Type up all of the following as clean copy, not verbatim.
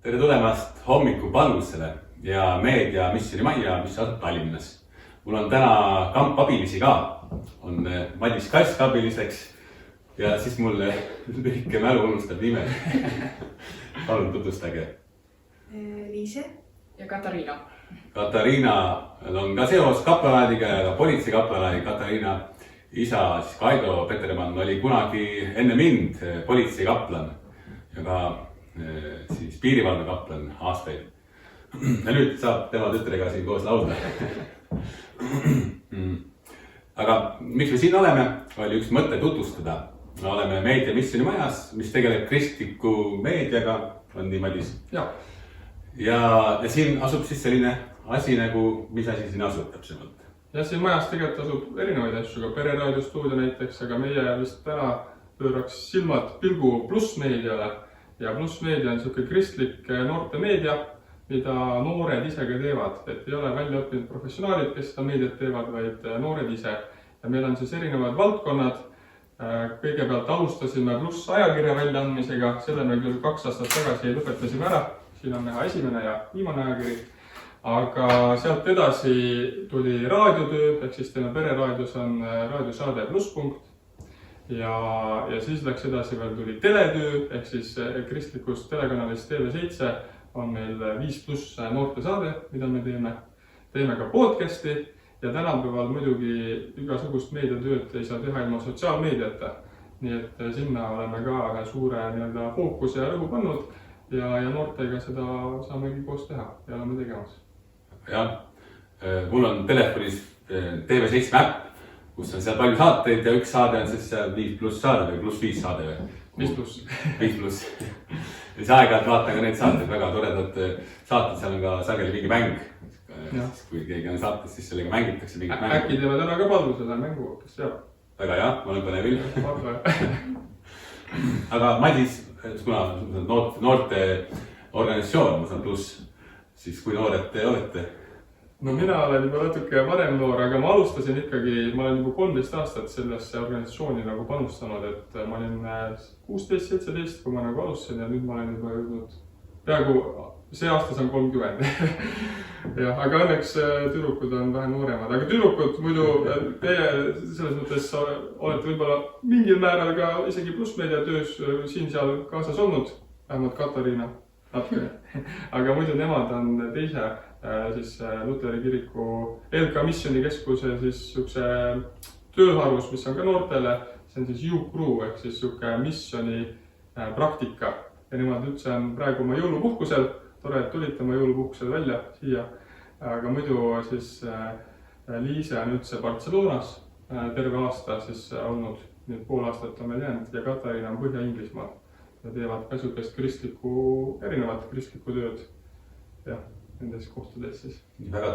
Tere tulemast hommikupalvusele ja meedia Missioni majja, mis asub Tallinnas. Mul on täna kamp abilisi ka. On Madis Kask abiliseks ja siis mul lühike mälu unustab nime. Palun tutvustage. Liise ja Katariina. Katariina on ka seos kaplanaadiga ja politsei kaplanaadi. Katariina isa siis Kaido Petermann oli kunagi enne mind politsei kaplan ja ka siis piirivalve kaplan aastaid. Ja nüüd saab tema tütrega siin koos laulda. Aga miks me siin oleme, oli üks mõte tutvustada. Me oleme meedia Missioni majas, mis tegeleb kristliku meediaga, on niimoodi. Ja siin asub siis selline asi nagu, mis asi siin asub täpsemalt? Ja siin majas tegelikult asub erinevaid asju, ka Pereraadio stuudio näiteks, aga meie vist täna pööraks silmad pilgu Plussmeediale. Ja Plussmeedia on selline kristlik noorte meedia, mida noored ise ka teevad. Et ei ole välja õppinud professionaalid, kes seda meediat teevad, vaid noored ise. Ja meil on siis erinevad valdkonnad. Kõigepealt alustasime Pluss ajakirja väljaandmisega. Selle me küll 2 aastat tagasi lõpetasime ära. Siin on näha esimene ja viimane ajakiri. Aga sealt edasi tuli raadiotöö, ehk siis teeme Pereraadios on raadiosaade Plusspunkt. Ja siis läks edasi veel tuli teletöö, ehk siis kristlikust telekanalist TV7 on meil 5+ noorte saade, mida me teeme. Teeme ka podcasti ja tänapäeval muidugi igasugust meediatööd ei saa teha ilma sotsiaalmeediata. Nii et sinna oleme ka suure fookuse ja rõhu pannud ja noortega seda saamegi koos teha ja oleme tegemas. Jah, mul on telefonis TV7 äpp, kus on seal palju saateid ja üks saade on siis 5+ saade või +5 saade või? 5+. 5+. Ja siis aeg-ajalt vaatan ka need saated, väga toredad saated, seal on ka sageli mingi mäng. Kui keegi on saates, siis sellega mängitakse mingit mängu. Äkki teeme täna ka palvusele mängu, kes teab? Väga jah, ma olen põnevil. Aga Madis, kuna noorte organisatsioon, ma saan Pluss, siis kui noored te olete? No mina olen juba natuke varem noor, aga ma alustasin ikkagi, ma olen juba 13 aastat sellesse organisatsiooni panustanud, et ma olin 16-17, kui ma alustasin ja nüüd ma olen juba jõudnud peaaegu see aasta saan 30. Aga õnneks tüdrukud on vähe nooremad, aga tüdrukud muidu teie selles mõttes olete võib-olla mingil määral ka isegi Plussmeedia töös siin-seal kaasas olnud, vähemalt Katariina natukene. Aga muidu nemad on teise siis Luteri kiriku LK Missioni keskuse siis sükse tööharus, mis on ka noortele. See on siis U-Crew ehk siis sükse missioni praktika. Ja nemad üldse on praegu oma jõulupuhkusel. Tore, et tulite oma jõulupuhkusel välja siia. Aga muidu siis Liise on üldse Barcelonas terve aasta siis olnud. Nüüd pool aastat on meil jäänud ja Katariina on Põhja-Inglismaal. Ja teevad ka sükest erinevat kristlikku tööd. Jah. Nendes kohtades siis. Väga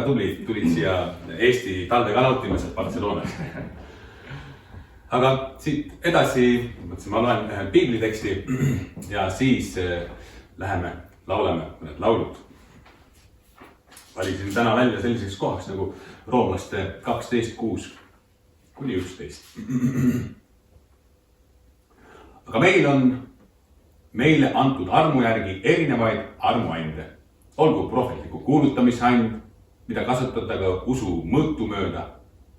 tulid siia Eesti talvega nautimas Barcelonas. Aga siit edasi, ma loen piibliteksti ja siis läheme, laulame mõned laulud. Valisin täna välja selliseks kohaks nagu Roomlaste 12:6-11. Aga meil on meile antud armu järgi erinevaid armuande. Olgu prohvetliku kuulutamishand, mida kasutatakse usu mõõtu mööda.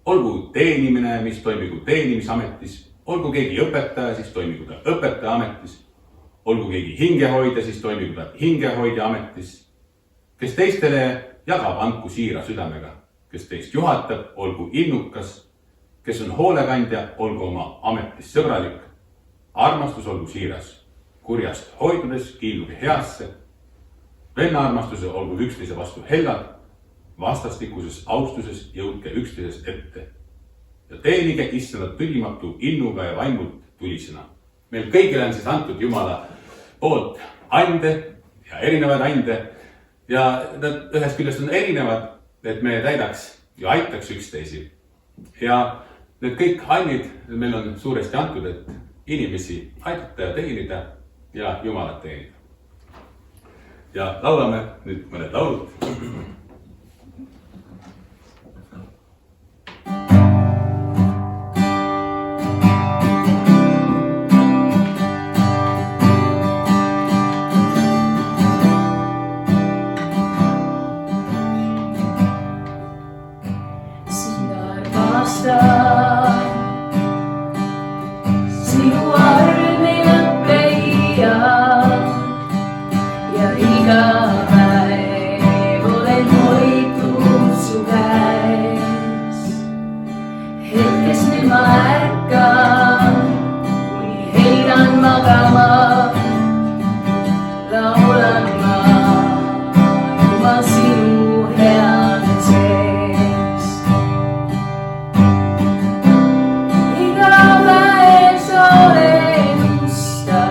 Olgu teenimine, mis toimigu teenimisametis. Olgu keegi õpetaja, siis toimigu ta õpetaja ametis. Olgu keegi hingehoidja, siis toimigu ta hingehoidja ametis. Kes teistele jagab, andku siira südamega. Kes teist juhatab, olgu innukas. Kes on hoolekandja, olgu oma ametis sõbralik. Armastus olgu siiras. Kurjast hoidudes kiilluge heasse. Venna armastuse olgu üksteise vastu hellad, vastastikuses austuses jõudke üksteises ette. Ja teenige issandat tülimatu innuga ja vaimult tulisena. Meil kõigile on siis antud Jumala poolt ande ja erinevaid ande. Ja nad ühest küljest on erinevad, et me täidaks ja aitaks üksteisi. Ja need kõik annid meil on suuresti antud, et inimesi aidata ja teenida ja Jumalat teenida. Ja laulame nüüd mõned laulud. iga päev olen hoitud su käes. Hetkes mil ma ärkan, kuni heidan magama, laulan ma juba sinu headuses. Iga päev sa oled musta,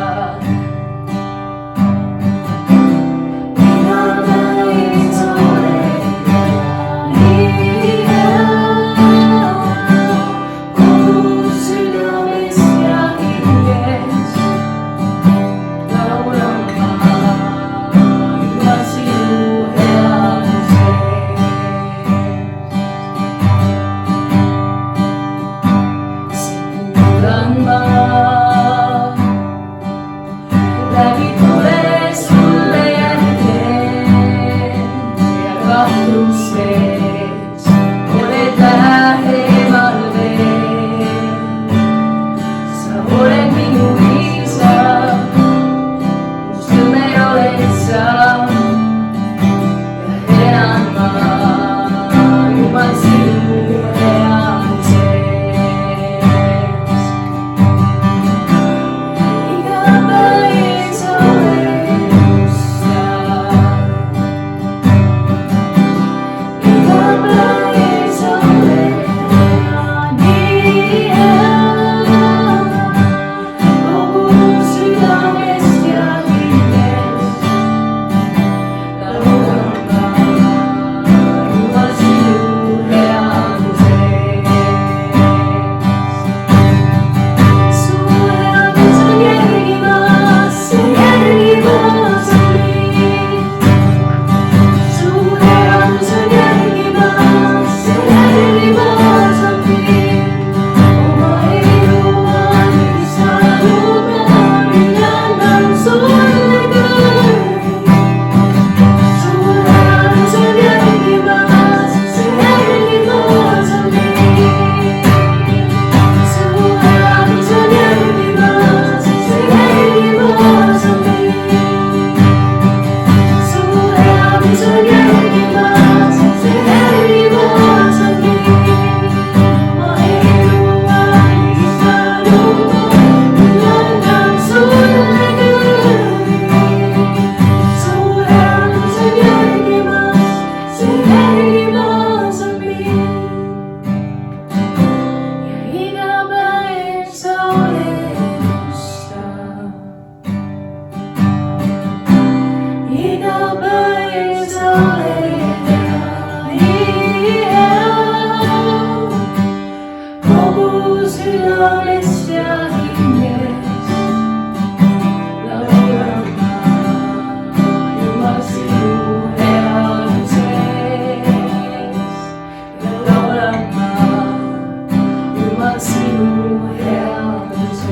iga päev sa oled nii hea. Kogu südamest ja hingest laulan ma juba sinu headuses. Kuulan ma läbi tule sulle järgen ja kahtlustes oled lähemal veel. Sa oled minu isa, mu sõber oled sa ja elan ma juba sinu headuses. Iga päev sa oled musta, iga päev sa oled nii hea. Kogu südamest ja hingest laulan ma juba sinu headuses. Su headus on järgimas on mind. Su headus on järgimas on mind. Oma elu andistanud ma nüüd annan sulle kõik. Su headus on järgimas on mind. Su headus on järgimas on mind. Su headus on järgimas on mind. Oma elu andistanud ma nüüd annan sulle kõik. Su headus on järgimas on mind. Ja iga päev sa oled musta, iga päev sa oled nii hea. Kogu südamest ja hingest laulan ma juba sinu headuses. Ja laulan ma juba sinu headuses.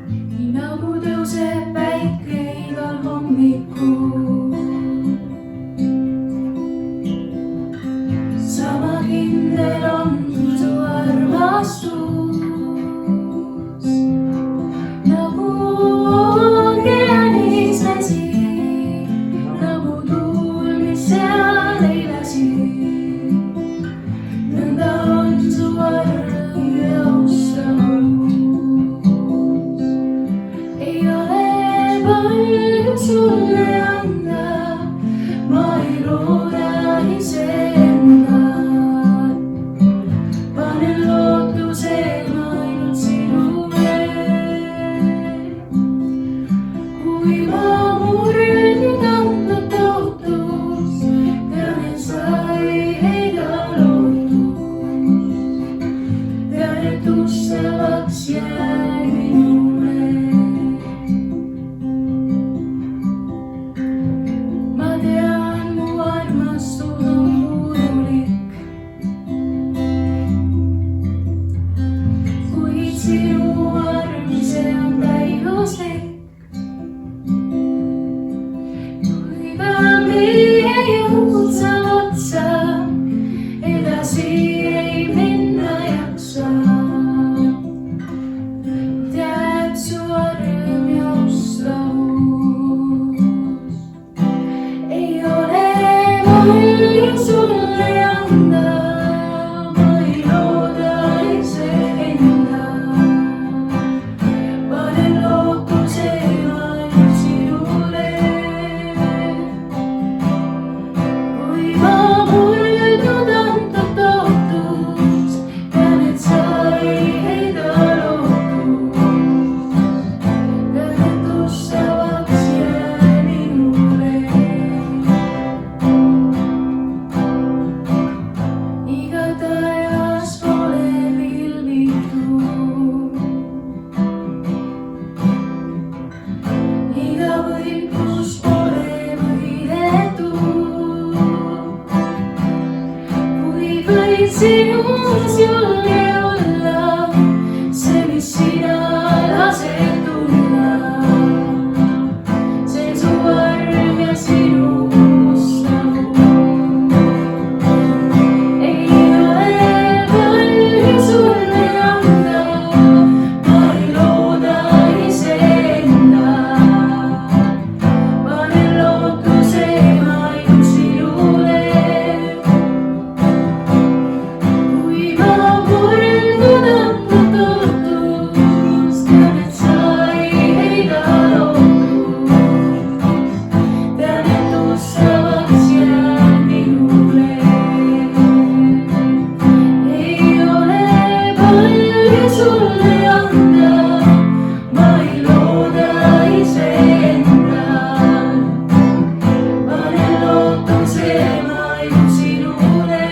Nii nagu tõuseb päike igal hommikul, sama kindel on su armastus. Nagu ookeanis vesi, nagu tuul, mis seal ei lasi, nõnda on su arm ja austamus. Ei ole palju sulle anda, ma ei looda iseendal. Panen lootuse ainult sinule. Kui ma murren ja kannan tõotust, tean, et sa ei heida lootust. Tean, et ustavaks jääd minule. Ma tean, mu armastus on sinus julge olla, see, mis sina lased tulla. See su arm ja sinu mustavu. Ei ole palju sulle anda, ma ei looda iseenda. Panen lootuse ainult sinule. Kui ma murdun andnud ootust, tean, et sa ei heida lootust. Tean, et ustavaks jääd minule. Ei ole palju sulle anda, ma ei looda iseenda. Panen lootuse ainult sinule.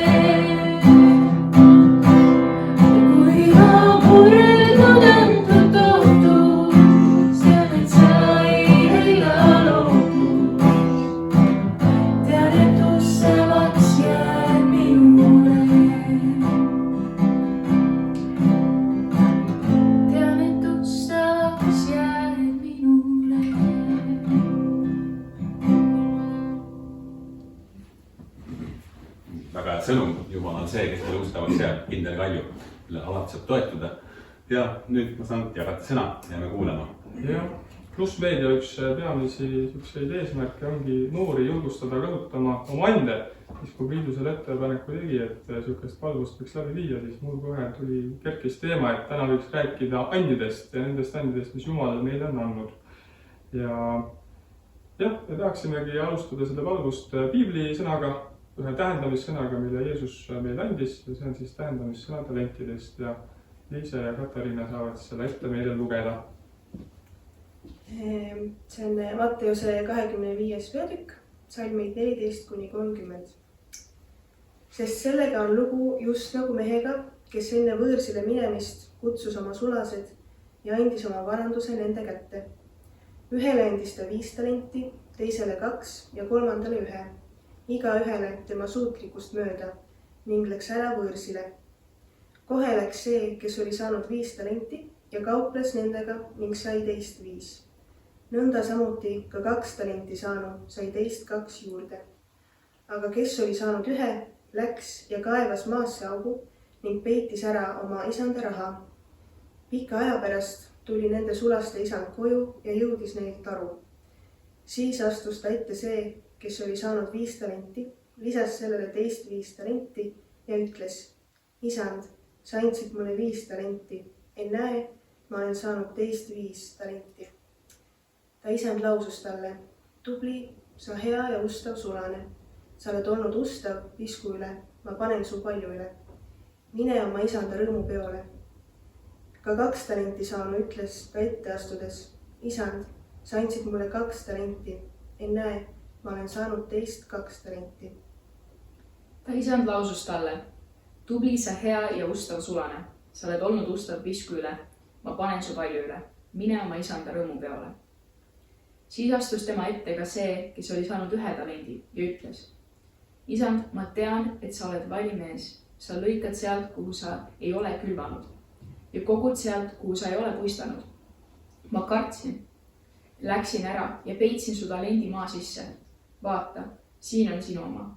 Kui ma murdun andnud ootust, tean, et sa ei heida lootust. Tean, et ustavaks jääd minule. Tean, et ustavaks jääd minule. väga hea sõnum, Jumal on see, kes meile ustavaks jääb, kindel kalju, mille alati saab toetuda. Ja nüüd ma saan jagada sõna, jääme kuulama. jah, pluss meedia üks peamisi siukseid eesmärke ongi noori julgustada kasutama oma ande. Siis kui Priidu selle ettepaneku tegi, et siukest palvust võiks läbi viia, siis mul kohe kerkis teema, et täna võiks rääkida andidest ja nendest andidest, mis Jumal meile on andnud. Ja jah, me tahaksimegi alustada seda palvust piibli sõnaga, ühe tähendamissõnaga, mille Jeesus meile andis, ja see on siis tähendamissõna talentidest ja Liise ja Katariina saavad selle ette meile lugeda. see on Matteuse 25. peatükk, salmid 14-30. Sest sellega on lugu just nagu mehega, kes enne võõrsile minemist kutsus oma sulased ja andis oma varanduse nende kätte. Ühele andis ta 5 talenti, teisele 2 ja kolmandale 1, igaühele tema suutlikust mööda ning läks ära võõrsile. Kohe läks see, kes oli saanud 5 talenti ja kauples nendega ning sai teist 5. Nõnda samuti ka 2 talenti saanu sai teist 2 juurde. Aga kes oli saanud 1, läks ja kaevas maasse augu ning peitis ära oma isanda raha. Pika aja pärast tuli nende sulaste isand koju ja jõudis neilt aru. Siis astus ta ette see, kes oli saanud 5 talenti, lisas sellele teist 5 talenti ja ütles: Isand, sa andsid mulle 5 talenti, ennäe, ma olen saanud teist 5 talenti. Ta isand lausus talle: Tubli, sa hea ja ustav sulane. Sa oled olnud ustav pisku üle, ma panen su palju üle. Mine oma isanda rõõmupeole. Ka 2 talenti saanu ütles ta ette astudes: Isand, sa andsid mulle 2 talenti, ennäe, ma olen saanud teist 2 talenti. Ta isand lausus talle: Tubli, sa hea ja ustav sulane. Sa oled olnud ustav pisku üle, ma panen su palju üle. Mine oma isanda rõõmupeole. Siis astus tema ette ka see, kes oli saanud 1 talendi ja ütles: Isand, ma tean, et sa oled valimees. Sa lõikad sealt, kuhu sa ei ole külvanud ja kogud sealt, kuhu sa ei ole puistanud. Ma kartsin, läksin ära ja peitsin su talendi maa sisse. Vaata, siin on sinu oma.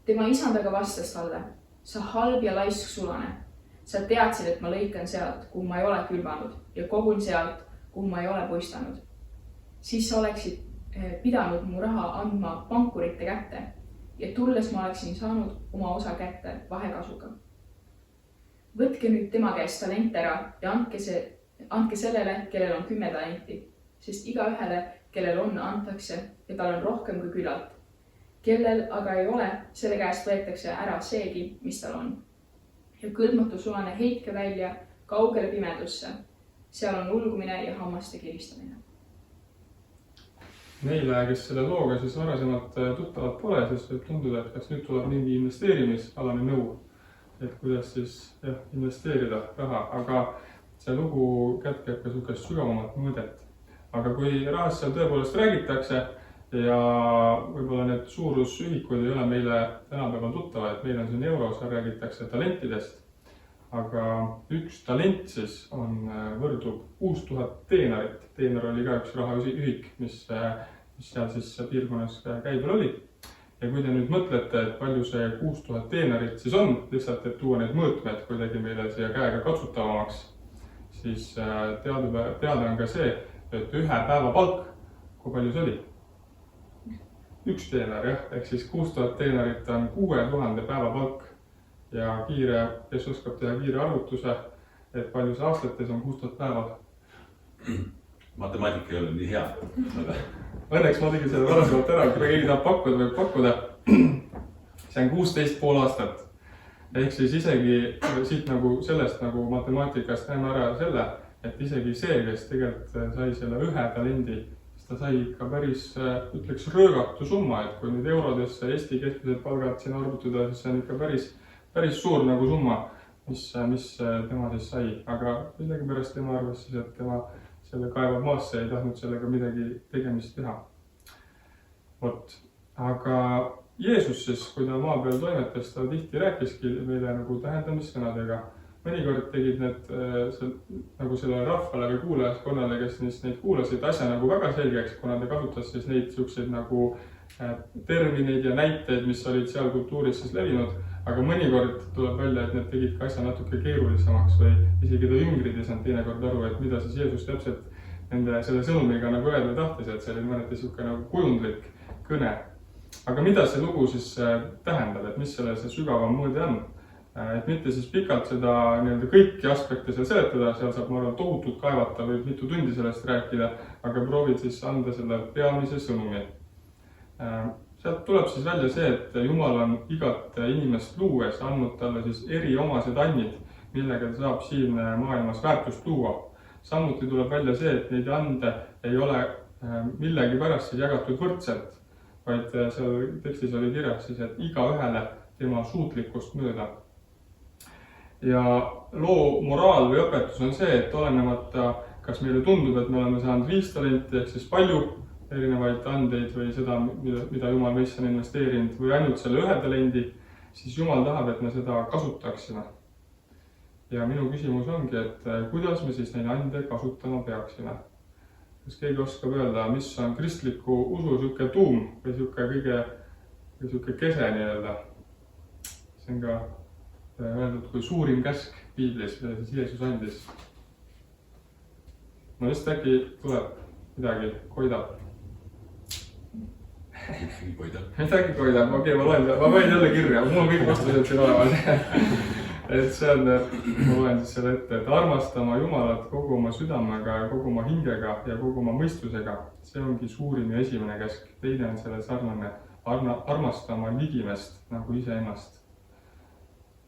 Tema isand aga vastas talle: Sa halb ja laisk sulane. Sa teadsid, et ma lõikan sealt, kuhu ma ei ole külvanud ja kogun sealt, kuhu ma ei ole puistanud. Siis sa oleksid pidanud mu raha andma pankurite kätte ja tulles ma oleksin saanud oma osa kätte vahekasuga. Võtke nüüd tema käest talent ära ja andke sellele, kellel on 10 talenti, sest igaühele, kellel on, antakse ja tal on rohkem kui küllalt. Kellel aga ei ole, selle käest võetakse ära seegi, mis tal on. Ja kõlbmatu sulane heitke välja kaugele pimedusse. Seal on ulgumine ja hammaste kiristamine. Neile, kes selle looga siis varasemalt tuttavad pole, siis võib tunduda, et kas nüüd tuleb mingi investeerimisalane nõu, et kuidas siis investeerida raha, aga see lugu kätkeb ka niisugust sügavamat mõõdet. Aga kui rahast seal tõepoolest räägitakse ja võib-olla need suurusühikud ei ole meile tänapäeval tuttavad, et meil on siin euros, räägitakse talentidest. Aga üks talent siis võrdub 6000 teenarit. Teenar oli ka üks rahaühik, mis seal siis piirkonnas käibel oli. Ja kui te nüüd mõtlete, et palju see 6000 teenarit siis on, lihtsalt et tuua need mõõtmed kuidagi meile siia käega katsutavamaks, siis teada on ka see, et ühe päeva palk, kui palju see oli? Üks teenar, jah, ehk siis 6000 teenarit on 6000 päeva palk. Ja kes oskab teha kiire arvutuse, et palju see aastates on 6000 päeva. Matemaatika ei ole nii hea. Õnneks ma tegin selle varasemalt ära, kui keegi tahab pakkuda, võib pakkuda. See on 16,5 aastat. Ehk siis isegi siit nagu sellest nagu matemaatikast näeme ära selle, et isegi see, kes tegelikult sai selle ühe talendi, siis ta sai ikka päris, ütleks, röögatu summa, et kui nüüd eurodesse Eesti keskmised palgad siin arvutada, siis see on ikka päris suur nagu summa, mis tema siis sai, aga millegi pärast tema arvas siis, et tema selle kaevab maasse ja ei tahtnud sellega midagi tegemist teha. Vot, aga Jeesus siis, kui ta maa peal toimetas, ta tihti rääkiski meile nagu tähendamissõnadega. Mõnikord tegid need nagu sellele rahvale või kuulajaskonnale, kes neid kuulasid, asja nagu väga selgeks, kuna ta kasutas siis neid siukseid nagu termineid ja näiteid, mis olid seal kultuuris siis levinud. Aga mõnikord tuleb välja, et need tegid ka asja natuke keerulisemaks või isegi ta jüngrid ei saanud teinekord aru, et mida siis Jeesus täpselt selle sõnumiga nagu öelda tahtis, et see oli mõneti siuke nagu kujundlik kõne. Aga mida see lugu siis tähendab, et mis selle sügavam mõõde on? Et mitte siis pikalt seda kõiki aspekte seal seletada, seal saab ma arvan tohutult kaevata või mitu tundi sellest rääkida, aga proovid siis anda selle peamise sõnumi. Sealt tuleb siis välja see, et Jumal on igat inimest luues andnud talle siis eriomased annid, millega ta saab siin maailmas väärtust luua. Samuti tuleb välja see, et neid ande ei ole millegi pärast siis jagatud võrdselt, vaid seal tekstis oli kirjas siis, et igaühele tema suutlikkust mööda. Ja loo moraal või õpetus on see, et olenemata, kas meile tundub, et me oleme saanud 5 talenti, ehk siis palju erinevaid andeid või seda, mida Jumal meisse on investeerinud või ainult selle ühe talendi, siis Jumal tahab, et me seda kasutaksime. Ja minu küsimus ongi, et kuidas me siis neid ande kasutama peaksime? Kas keegi oskab öelda, mis on kristliku usu siuke tuum või siuke kese nii-öelda? See on ka öeldud kui suurim käsk Piiblis, mida siis Jeesus andis. No vist äkki tuleb midagi koidab. Midagi koidab, okei, ma võin jälle kirja, mul on kõik vastused siin olemas. Et see on, ma loen siis selle ette, et armastama Jumalat kogu oma südamega ja kogu oma hingega ja kogu oma mõistusega. See ongi suurim ja esimene käsk. Teine on selle sarnane armastama ligimest nagu iseennast.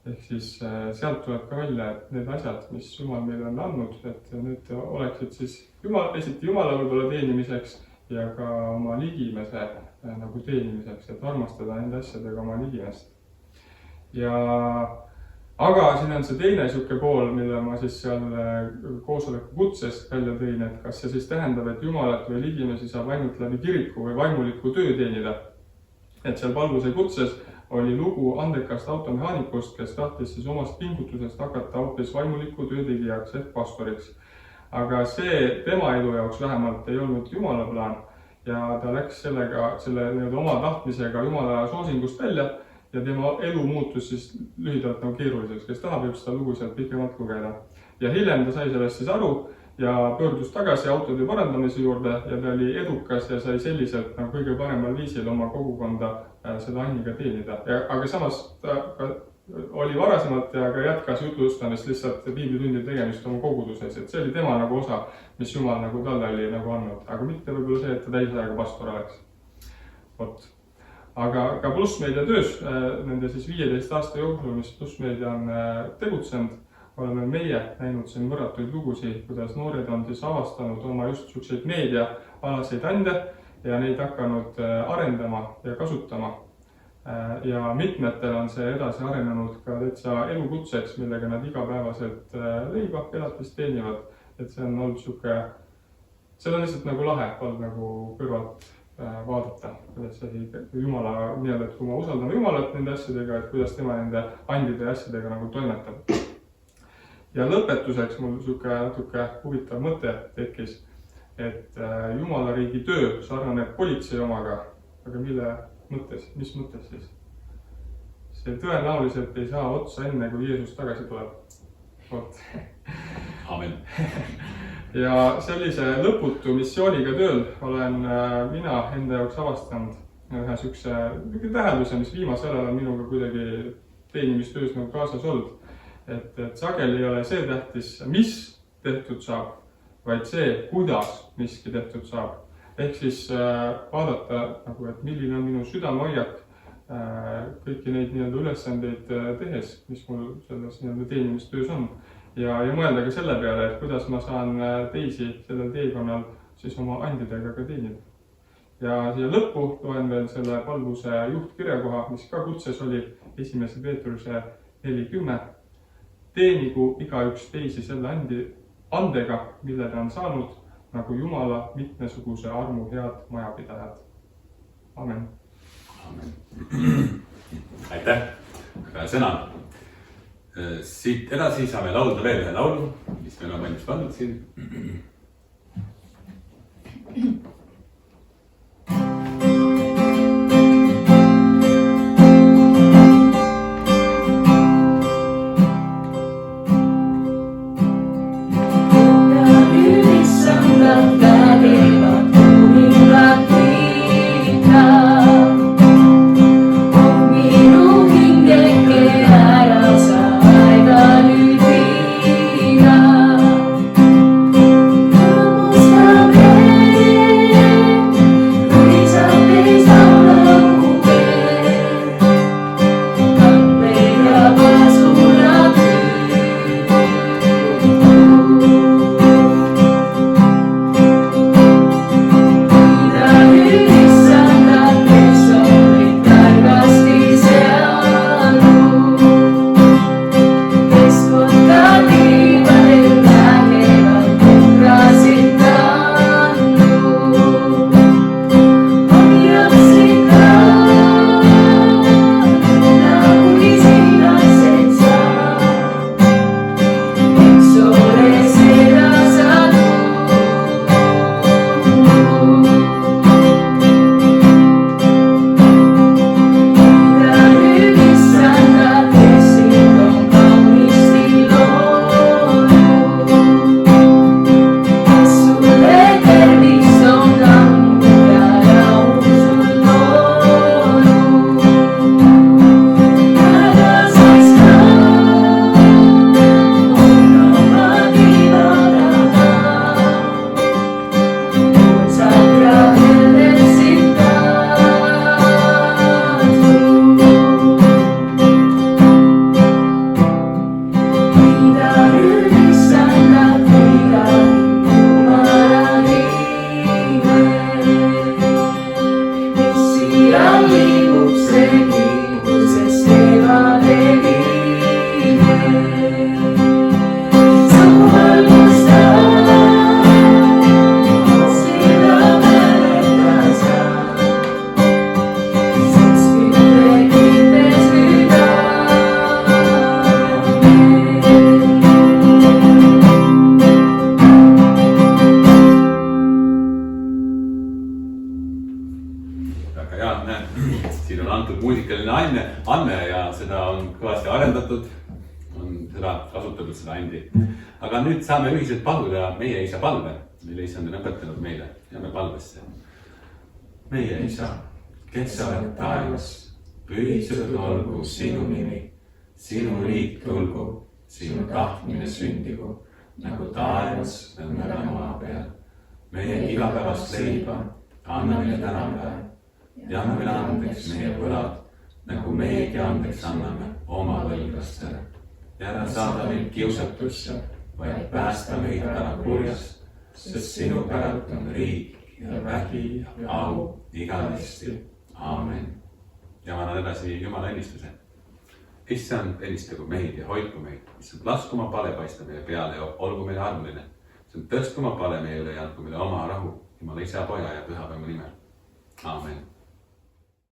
Ehk siis sealt tuleb ka välja, et need asjad, mis Jumal meile on andnud, et need oleksid siis esiti Jumala võib-olla teenimiseks ja ka oma ligimese nagu teenimiseks, et armastada nende asjadega oma ligimest. Aga siin on see teine siuke pool, mille ma siis seal koosoleku kutsest välja tõin, et kas see siis tähendab, et Jumalat või ligimesi saab ainult läbi kiriku või vaimuliku töö teenida. Et seal Pauluse kutses oli lugu andekast automehaanikust, kes tahtis siis omast pingutusest hakata hoopis vaimuliku töötegijaks ehk pastoriks. Aga see tema elu jaoks vähemalt ei olnud Jumala plaan ja ta läks selle oma tahtmisega Jumala soosingust välja ja tema elu muutus siis lühidalt nagu keeruliseks, kes tahab juba seda lugu sealt pikemalt lugeda. Ja hiljem ta sai sellest siis aru ja pöördus tagasi autode parandamise juurde ja ta oli edukas ja sai selliselt nagu kõige paremal viisil oma kogukonda seda anniga teenida. Aga samas ta oli varasemalt ja ka jätkas jutlustamist lihtsalt piiblitundide tegemist oma koguduses, et see oli tema nagu osa, mis Jumal nagu talle oli nagu andnud, aga mitte võib-olla see, et ta täisajaga pastor oleks. Vot. Aga ka Plussmeedia töös nende siis 15 aasta jooksul, mis Plussmeedia on tegutsenud, oleme meie näinud siin võrratuid lugusid, kuidas noored on siis avastanud oma just selliseid meediaalaseid ande ja neid hakanud arendama ja kasutama. Ja mitmetel on see edasi arenenud ka täitsa elukutseks, millega nad igapäevaselt leiba, elatist teenivad. Et see on olnud siuke, see on lihtsalt nagu lahe olnud nagu kõrvalt vaadata, kuidas see Jumala nii-öelda, et kui ma usaldan Jumalat nende asjadega, et kuidas tema nende andide ja asjadega nagu toimetab. Ja lõpetuseks mul natuke huvitav mõte tekkis, et Jumala riigi töö sarnaneb politsei omaga, aga mille mõttes, mis mõttes siis? See tõenäoliselt ei saa otsa enne, kui Jeesus tagasi tuleb. Amen. Ja sellise lõputu missiooniga tööl olen mina enda jaoks avastanud ühe sükse tähenduse, mis viimasel ajal on minuga kuidagi teenimistöös nagu kaasas olnud. Et sageli ei ole see tähtis, mis tehtud saab, vaid see, kuidas miski tehtud saab. Ehk siis vaadata, nagu, et milline on minu südamehoiak kõiki neid nii-öelda ülesandeid tehes, mis mul selles nii-öelda teenimistöös on. Ja mõelda ka selle peale, et kuidas ma saan teisi sellel teekonnal siis oma andidega ka teenida. Ja siia lõppu loen veel selle palvuse juhtkirjakoha, mis ka kutses oli 1. Peetruse 4:10. Teenigu igaüks teisi selle andega, mille ta on saanud, nagu Jumala mitmesuguse armu head majapidajad. Amen. Amen. Aitäh, väga sõna. Siit edasi saame laulda veel ühe laulu, mis meil on valmis pandud siin. Anne ja seda on kõvasti arendatud, on seda kasutatud seda andi. Aga nüüd saame ühiselt paluda meie isa palve, mille isand on õpetanud meile ja me palvesse. Meie isa, kes sa oled taevas, pühitud olgu sinu nimi, sinu riik tulgu, sinu tahtmine sündigu, nagu taevas nõnda maa peal. Meie igapäevast leiba anna meile täna päev ja anna meile andeks meie võlad, nagu meiegi andeks anname oma võlglastele. Ja ära saada meid kiusatusse, vaid päästa meid ära kurjast, sest sinu päralt on riik ja vägi ja au igavesti. Aamen. Ja ma annan edasi Jumala ennistuse. Issand, ennistagu meid ja hoidku meid. Issand, lasku oma pale paista meie peale ja olgu meile armuline. Issand, tõstku oma pale meile ja andku meile oma rahu. Jumala isa, poja ja pühapäeva nimel. aamen.